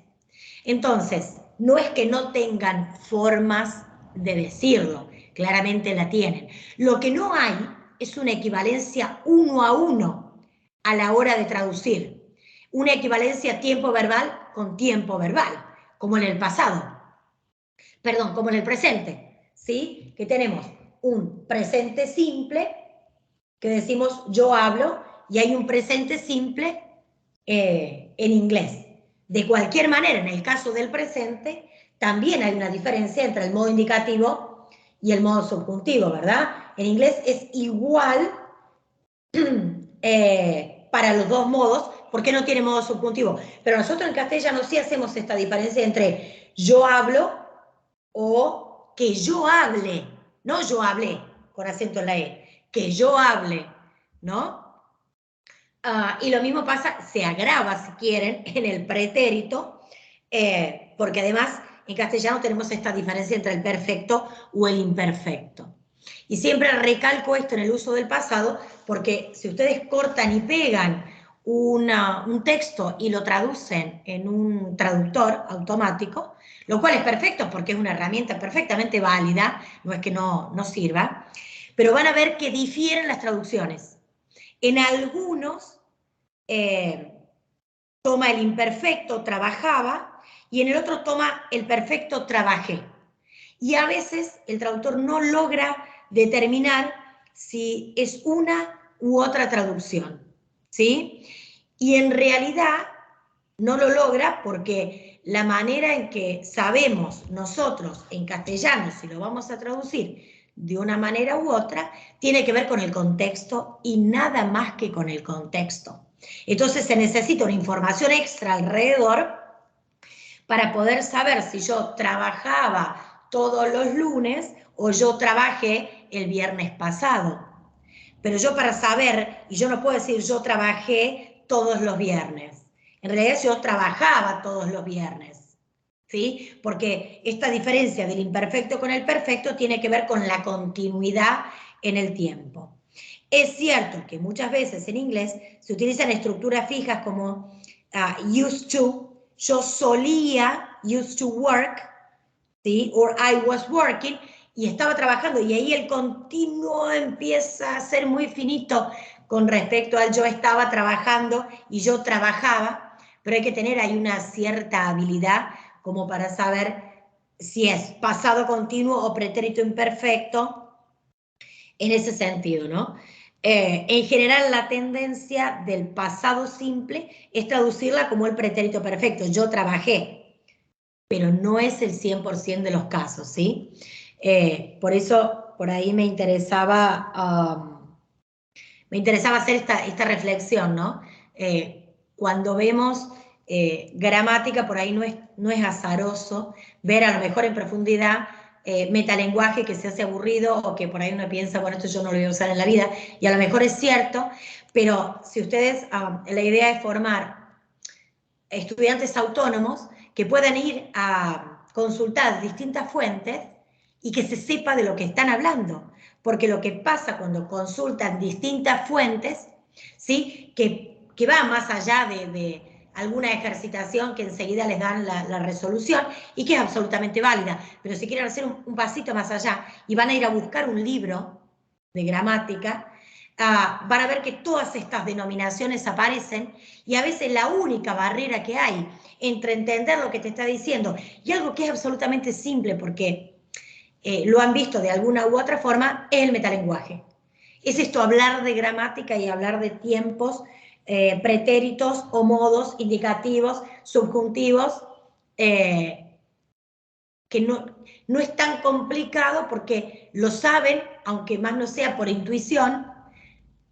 Entonces, no es que no tengan formas de decirlo, claramente la tienen. Lo que no hay es una equivalencia 1 a 1 a la hora de traducir. Una equivalencia tiempo verbal con tiempo verbal, como en el pasado. Perdón, como en el presente, ¿sí? Que tenemos un presente simple, que decimos yo hablo, y hay un presente simple en inglés. De cualquier manera, en el caso del presente, también hay una diferencia entre el modo indicativo y el modo subjuntivo, ¿verdad? En inglés es igual para los dos modos, porque no tiene modo subjuntivo. Pero nosotros en castellano sí hacemos esta diferencia entre yo hablo o que yo hable, no yo hablé, con acento en la E, que yo hable, ¿no? Y lo mismo pasa, se agrava si quieren, en el pretérito, porque además en castellano tenemos esta diferencia entre el perfecto o el imperfecto. Y siempre recalco esto en el uso del pasado, porque si ustedes cortan y pegan un texto y lo traducen en un traductor automático, lo cual es perfecto porque es una herramienta perfectamente válida, no es que no sirva, pero van a ver que difieren las traducciones. En algunos toma el imperfecto, trabajaba, y en el otro toma el perfecto, trabajé. Y a veces el traductor no logra determinar si es una u otra traducción, ¿sí? Y en realidad no lo logra porque la manera en que sabemos nosotros en castellano, si lo vamos a traducir de una manera u otra, tiene que ver con el contexto y nada más que con el contexto. Entonces se necesita una información extra alrededor para poder saber si yo trabajaba todos los lunes o yo trabajé el viernes pasado. Pero yo para saber, y yo no puedo decir yo trabajé todos los viernes. En realidad yo trabajaba todos los viernes, ¿sí? Porque esta diferencia del imperfecto con el perfecto tiene que ver con la continuidad en el tiempo. Es cierto que muchas veces en inglés se utilizan estructuras fijas como used to, yo solía, used to work, ¿sí? Or I was working, y estaba trabajando, y ahí el continuo empieza a ser muy finito con respecto al yo estaba trabajando y yo trabajaba, pero hay que tener ahí una cierta habilidad como para saber si es pasado continuo o pretérito imperfecto en ese sentido, ¿no? En general la tendencia del pasado simple es traducirla como el pretérito perfecto, yo trabajé, pero no es el 100% de los casos, ¿sí? Por eso, por ahí me interesaba hacer esta reflexión, ¿no? Cuando vemos gramática, por ahí no es azaroso ver a lo mejor en profundidad metalenguaje que se hace aburrido o que por ahí uno piensa, bueno, esto yo no lo voy a usar en la vida, y a lo mejor es cierto, pero si ustedes, la idea es formar estudiantes autónomos que puedan ir a consultar distintas fuentes y que se sepa de lo que están hablando, porque lo que pasa cuando consultan distintas fuentes, ¿sí? que va más allá de alguna ejercitación que enseguida les dan la resolución y que es absolutamente válida, pero si quieren hacer un pasito más allá y van a ir a buscar un libro de gramática, van a ver que todas estas denominaciones aparecen, y a veces la única barrera que hay entre entender lo que te está diciendo y algo que es absolutamente simple, porque lo han visto de alguna u otra forma, es el metalenguaje. Es esto, hablar de gramática y hablar de tiempos, pretéritos o modos, indicativos, subjuntivos, que no es tan complicado porque lo saben, aunque más no sea por intuición,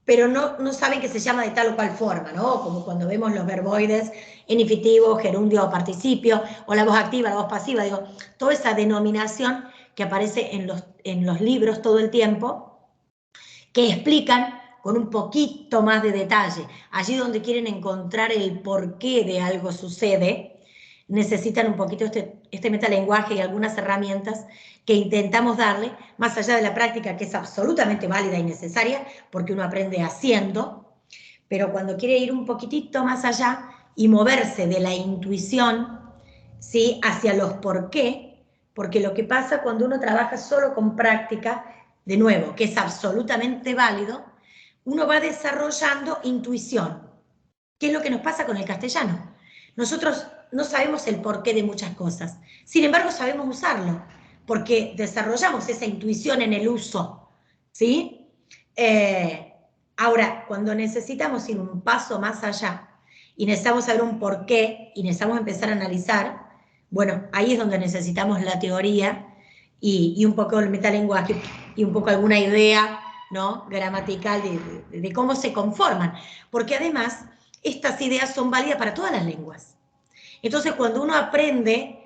pero no saben que se llama de tal o cual forma, ¿no? Como cuando vemos los verboides en infinivo, gerundio o participio, o la voz activa, la voz pasiva, digo, toda esa denominación que aparece en los libros todo el tiempo, que explican con un poquito más de detalle. Allí donde quieren encontrar el porqué de algo sucede, necesitan un poquito este metalenguaje y algunas herramientas que intentamos darle, más allá de la práctica, que es absolutamente válida y necesaria, porque uno aprende haciendo, pero cuando quiere ir un poquitito más allá, y moverse de la intuición, ¿sí?, hacia los por qué, porque lo que pasa cuando uno trabaja solo con práctica, de nuevo, que es absolutamente válido, uno va desarrollando intuición. ¿Qué es lo que nos pasa con el castellano? Nosotros no sabemos el porqué de muchas cosas, sin embargo sabemos usarlo, porque desarrollamos esa intuición en el uso, ¿sí? Ahora, cuando necesitamos ir un paso más allá y necesitamos saber un porqué y necesitamos empezar a analizar, bueno, ahí es donde necesitamos la teoría y un poco el metalenguaje y un poco alguna idea, ¿no?, gramatical de cómo se conforman, porque además estas ideas son válidas para todas las lenguas. Entonces, cuando uno aprende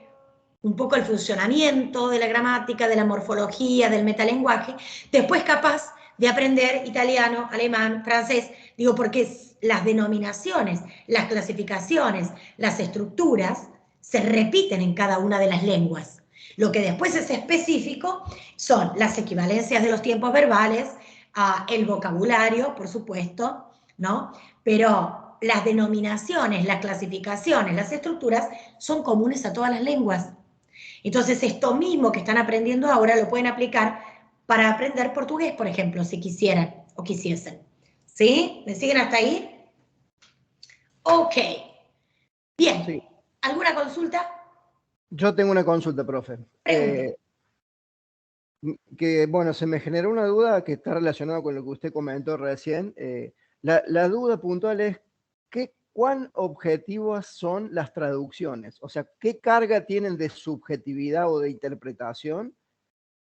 un poco el funcionamiento de la gramática, de la morfología, del metalenguaje, después capaz de aprender italiano, alemán, francés, digo, porque las denominaciones, las clasificaciones, las estructuras se repiten en cada una de las lenguas. Lo que después es específico son las equivalencias de los tiempos verbales, el vocabulario, por supuesto, ¿no? Pero las denominaciones, las clasificaciones, las estructuras son comunes a todas las lenguas. Entonces, esto mismo que están aprendiendo ahora lo pueden aplicar para aprender portugués, por ejemplo, si quisieran o quisiesen. ¿Sí? ¿Me siguen hasta ahí? Ok. Bien. Sí. ¿Alguna consulta? Yo tengo una consulta, profe. Que, bueno, se me generó una duda que está relacionada con lo que usted comentó recién. La duda puntual es, ¿cuán objetivas son las traducciones? O sea, ¿qué carga tienen de subjetividad o de interpretación?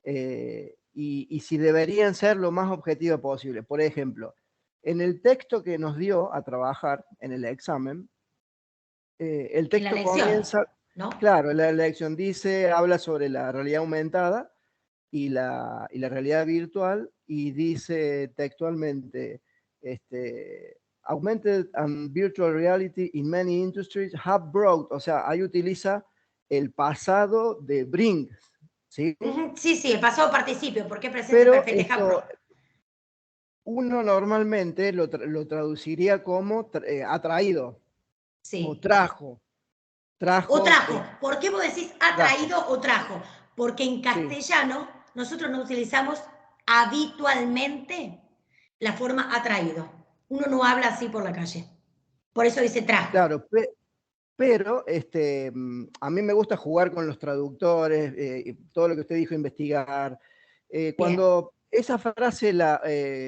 Y si deberían ser lo más objetivas posible. Por ejemplo, en el texto que nos dio a trabajar en el examen, el texto comienza, ¿no? Claro, la lección dice, habla sobre la realidad aumentada y la realidad virtual, y dice textualmente, augmented and virtual reality in many industries have brought, o sea, ahí utiliza el pasado de bring, ¿sí? Sí, el pasado participio, porque presente perfecto have brought. Uno normalmente lo traduciría como atraído, sí, o trajo. O trajo. ¿Por qué vos decís atraído o trajo? Porque en castellano nosotros no utilizamos habitualmente la forma atraído. Uno no habla así por la calle. Por eso dice trajo. Claro, pero a mí me gusta jugar con los traductores, todo lo que usted dijo, investigar. Cuando esa frase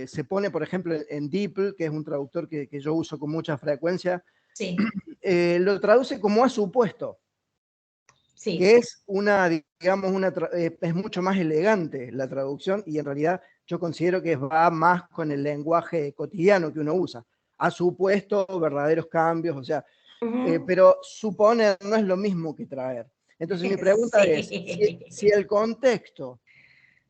se pone, por ejemplo, en DeepL, que es un traductor que yo uso con mucha frecuencia, sí, lo traduce como a supuesto. Sí. Que es es mucho más elegante la traducción, y en realidad yo considero que va más con el lenguaje cotidiano que uno usa. Ha supuesto verdaderos cambios, o sea, pero suponer no es lo mismo que traer. Entonces mi pregunta es, si el contexto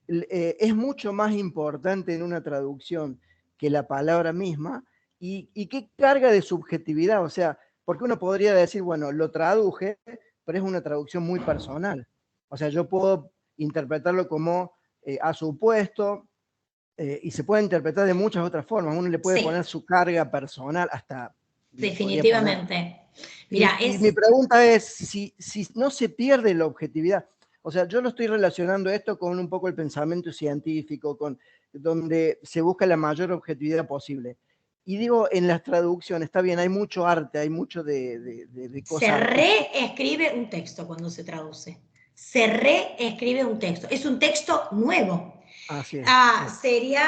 es mucho más importante en una traducción que la palabra misma, y qué carga de subjetividad, o sea, porque uno podría decir, bueno, lo traduje, pero es una traducción muy personal. O sea, yo puedo interpretarlo como a supuesto, y se puede interpretar de muchas otras formas. Uno le puede poner su carga personal hasta... Definitivamente. Mira, y mi pregunta es, si no se pierde la objetividad, o sea, yo lo estoy relacionando esto con un poco el pensamiento científico, donde se busca la mayor objetividad posible. Y digo, en las traducciones, está bien, hay mucho arte, hay mucho de cosas. Se reescribe un texto cuando se traduce. Se reescribe un texto. Es un texto nuevo. Así es. Sería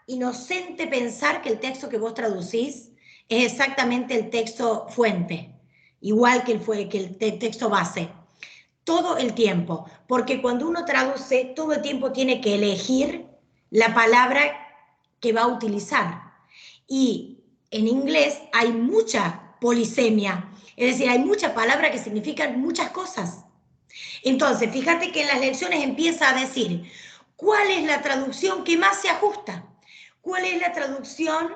inocente pensar que el texto que vos traducís es exactamente el texto fuente, igual que el texto base. Todo el tiempo. Porque cuando uno traduce, todo el tiempo tiene que elegir la palabra que va a utilizar. Y en inglés hay mucha polisemia, es decir, hay muchas palabras que significan muchas cosas. Entonces, fíjate que en las lecciones empieza a decir, ¿cuál es la traducción que más se ajusta? ¿Cuál es la traducción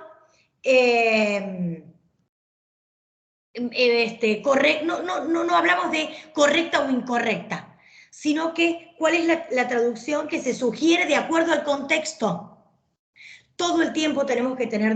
correcta? No hablamos de correcta o incorrecta, sino que cuál es la traducción que se sugiere de acuerdo al contexto. Todo el tiempo tenemos que tener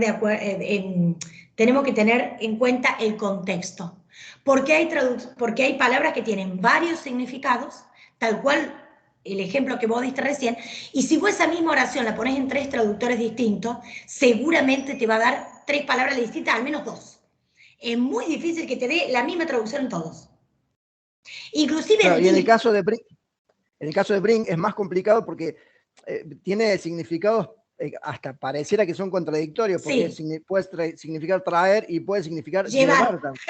tenemos que tener en cuenta el contexto. Porque hay palabras que tienen varios significados, tal cual el ejemplo que vos diste recién, y si vos esa misma oración la pones en 3 traductores distintos, seguramente te va a dar 3 palabras distintas, al menos 2. Es muy difícil que te dé la misma traducción en todos. Inclusive claro, y en el caso de Bring es más complicado porque tiene significados hasta pareciera que son contradictorios, porque sí, puede significar traer y puede significar llevar también.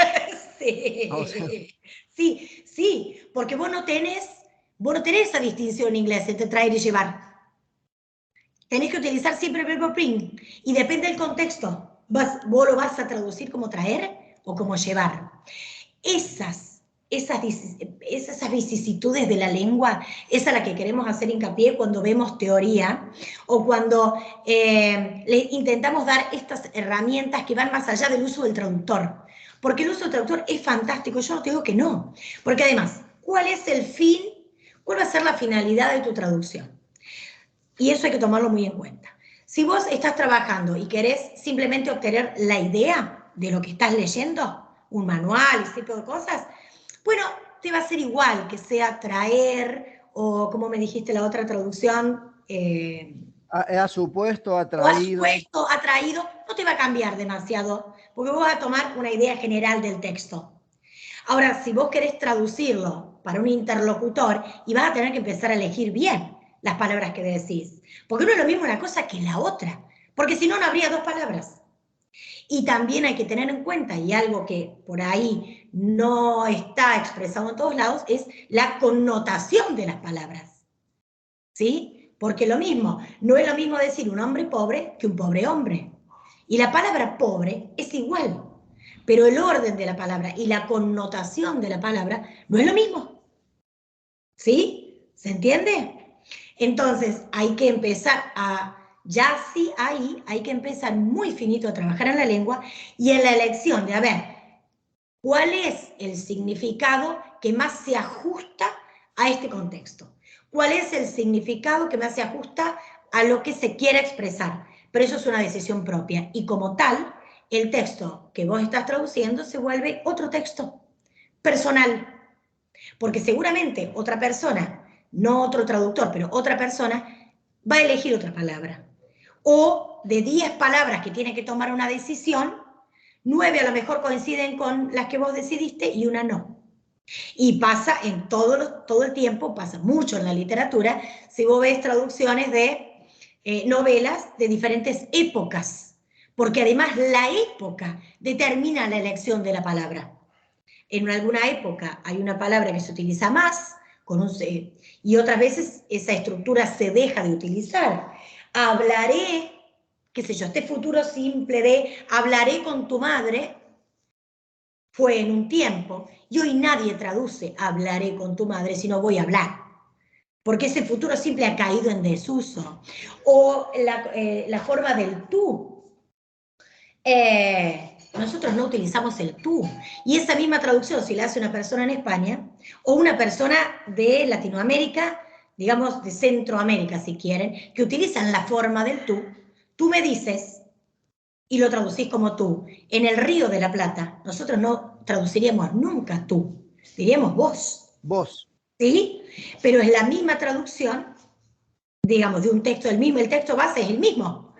Sí. O sea, sí, porque vos no tenés esa distinción en inglés entre traer y llevar. Tenés que utilizar siempre el verbo bring, y depende del contexto. Vos lo vas a traducir como traer o como llevar. Esas vicisitudes de la lengua es a la que queremos hacer hincapié cuando vemos teoría o cuando le intentamos dar estas herramientas que van más allá del uso del traductor. Porque el uso del traductor es fantástico, yo no te digo que no. Porque además, ¿cuál es el fin? ¿Cuál va a ser la finalidad de tu traducción? Y eso hay que tomarlo muy en cuenta. Si vos estás trabajando y querés simplemente obtener la idea de lo que estás leyendo, un manual, ese tipo de cosas, bueno, te va a ser igual que sea traer o, como me dijiste la otra traducción, ha supuesto, atraído. O ha supuesto, atraído, no te va a cambiar demasiado, porque vos vas a tomar una idea general del texto. Ahora, si vos querés traducirlo para un interlocutor, y vas a tener que empezar a elegir bien las palabras que decís, porque no es lo mismo una cosa que la otra, porque si no, no habría 2 palabras. Y también hay que tener en cuenta, y algo que por ahí no está expresado en todos lados, es la connotación de las palabras. ¿Sí? Porque lo mismo, no es lo mismo decir un hombre pobre que un pobre hombre. Y la palabra pobre es igual, pero el orden de la palabra y la connotación de la palabra no es lo mismo. ¿Sí? ¿Se entiende? Entonces hay que empezar ya sí ahí hay que empezar muy finito a trabajar en la lengua y en la elección de, a ver, ¿cuál es el significado que más se ajusta a este contexto? ¿Cuál es el significado que más se ajusta a lo que se quiere expresar? Pero eso es una decisión propia y como tal, el texto que vos estás traduciendo se vuelve otro texto personal. Porque seguramente otra persona, no otro traductor, pero otra persona, va a elegir otra palabra. O de 10 palabras que tiene que tomar una decisión, 9 a lo mejor coinciden con las que vos decidiste y una no. Y pasa en todo el tiempo, pasa mucho en la literatura, si vos ves traducciones de novelas de diferentes épocas, porque además la época determina la elección de la palabra. En alguna época hay una palabra que se utiliza más, y otras veces esa estructura se deja de utilizar. Hablaré, qué sé yo, este futuro simple de hablaré con tu madre, fue en un tiempo, y hoy nadie traduce hablaré con tu madre, sino voy a hablar. Porque ese futuro simple ha caído en desuso. O la forma del tú. Nosotros no utilizamos el tú. Y esa misma traducción, si la hace una persona en España, o una persona de Latinoamérica, digamos de Centroamérica si quieren, que utilizan la forma del tú me dices, y lo traducís como tú. En el Río de la Plata, nosotros no traduciríamos nunca tú, diríamos vos. Vos. ¿Sí? Pero es la misma traducción, digamos, de un texto, el texto base es el mismo.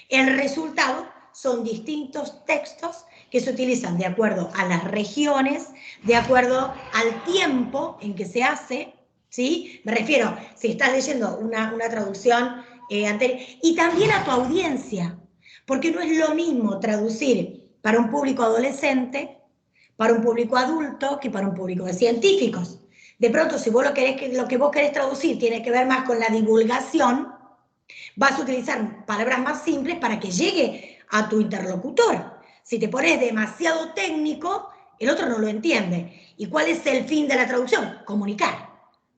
El resultado son distintos textos que se utilizan de acuerdo a las regiones, de acuerdo al tiempo en que se hace, ¿sí? Me refiero, si estás leyendo una traducción anterior, y también a tu audiencia, porque no es lo mismo traducir para un público adolescente, para un público adulto, que para un público de científicos. De pronto, si vos lo que vos querés traducir tiene que ver más con la divulgación, vas a utilizar palabras más simples para que llegue a tu interlocutor. Si te pones demasiado técnico, el otro no lo entiende. ¿Y cuál es el fin de la traducción? Comunicar.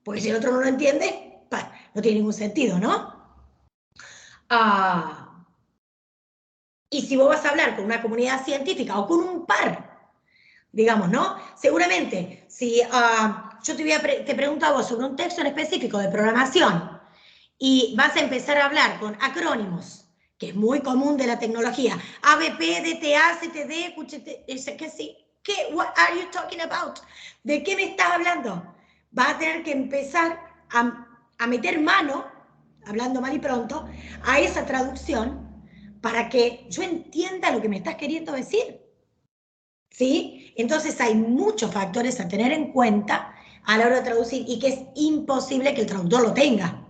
Porque si el otro no lo entiende, no tiene ningún sentido, ¿no? Y si vos vas a hablar con una comunidad científica o con un par, digamos, ¿no? Seguramente, si yo te pregunto a vos sobre un texto en específico de programación y vas a empezar a hablar con acrónimos que es muy común de la tecnología. ABP, DTA, CTD, QCT, que sí. ¿Qué? What are you talking about? ¿De qué me estás hablando? Vas a tener que empezar a meter mano, hablando mal y pronto, a esa traducción para que yo entienda lo que me estás queriendo decir. ¿Sí? Entonces hay muchos factores a tener en cuenta a la hora de traducir y que es imposible que el traductor lo tenga.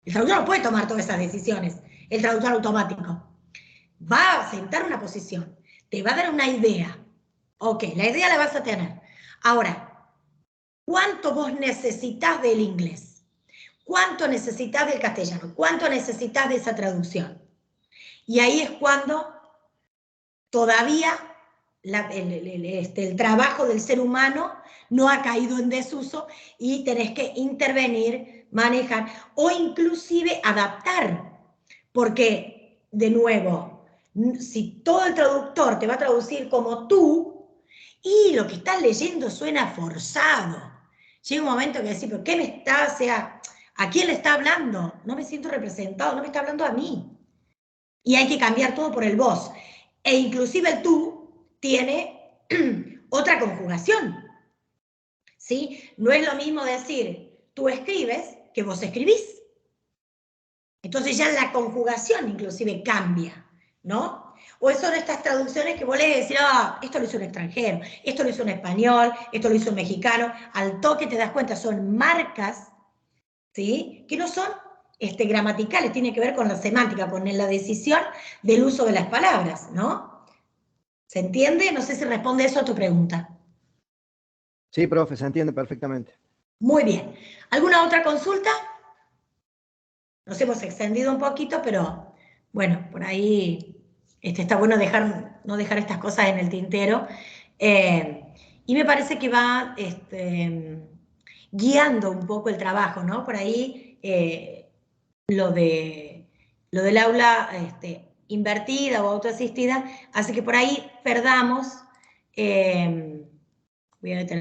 El traductor no puede tomar todas esas decisiones, el traductor automático. Va a sentar una posición, te va a dar una idea. Ok, la idea la vas a tener. Ahora, ¿cuánto vos necesitas del inglés? ¿Cuánto necesitas del castellano? ¿Cuánto necesitas de esa traducción? Y ahí es cuando todavía el trabajo del ser humano no ha caído en desuso y tenés que intervenir, manejar o inclusive adaptar. Porque, de nuevo, si todo el traductor te va a traducir como tú y lo que estás leyendo suena forzado, llega un momento que decís, ¿pero qué me está, o sea, a quién le está hablando? No me siento representado, no me está hablando a mí. Y hay que cambiar todo por el vos. E inclusive el tú tiene otra conjugación. ¿Sí? No es lo mismo decir tú escribes que vos escribís. Entonces ya la conjugación inclusive cambia, ¿no? O son estas traducciones que vos lees y decís, esto lo hizo un extranjero, esto lo hizo un español, esto lo hizo un mexicano. Al toque te das cuenta, son marcas, ¿sí? Que no son gramaticales, tiene que ver con la semántica, con la decisión del uso de las palabras, ¿no? ¿Se entiende? No sé si responde eso a tu pregunta. Sí, profe, se entiende perfectamente. Muy bien. ¿Alguna otra consulta? Nos hemos extendido un poquito, pero bueno, por ahí está bueno no dejar estas cosas en el tintero. Y me parece que va guiando un poco el trabajo, ¿no? Por ahí lo del aula invertida o autoasistida hace que por ahí perdamos, voy a detener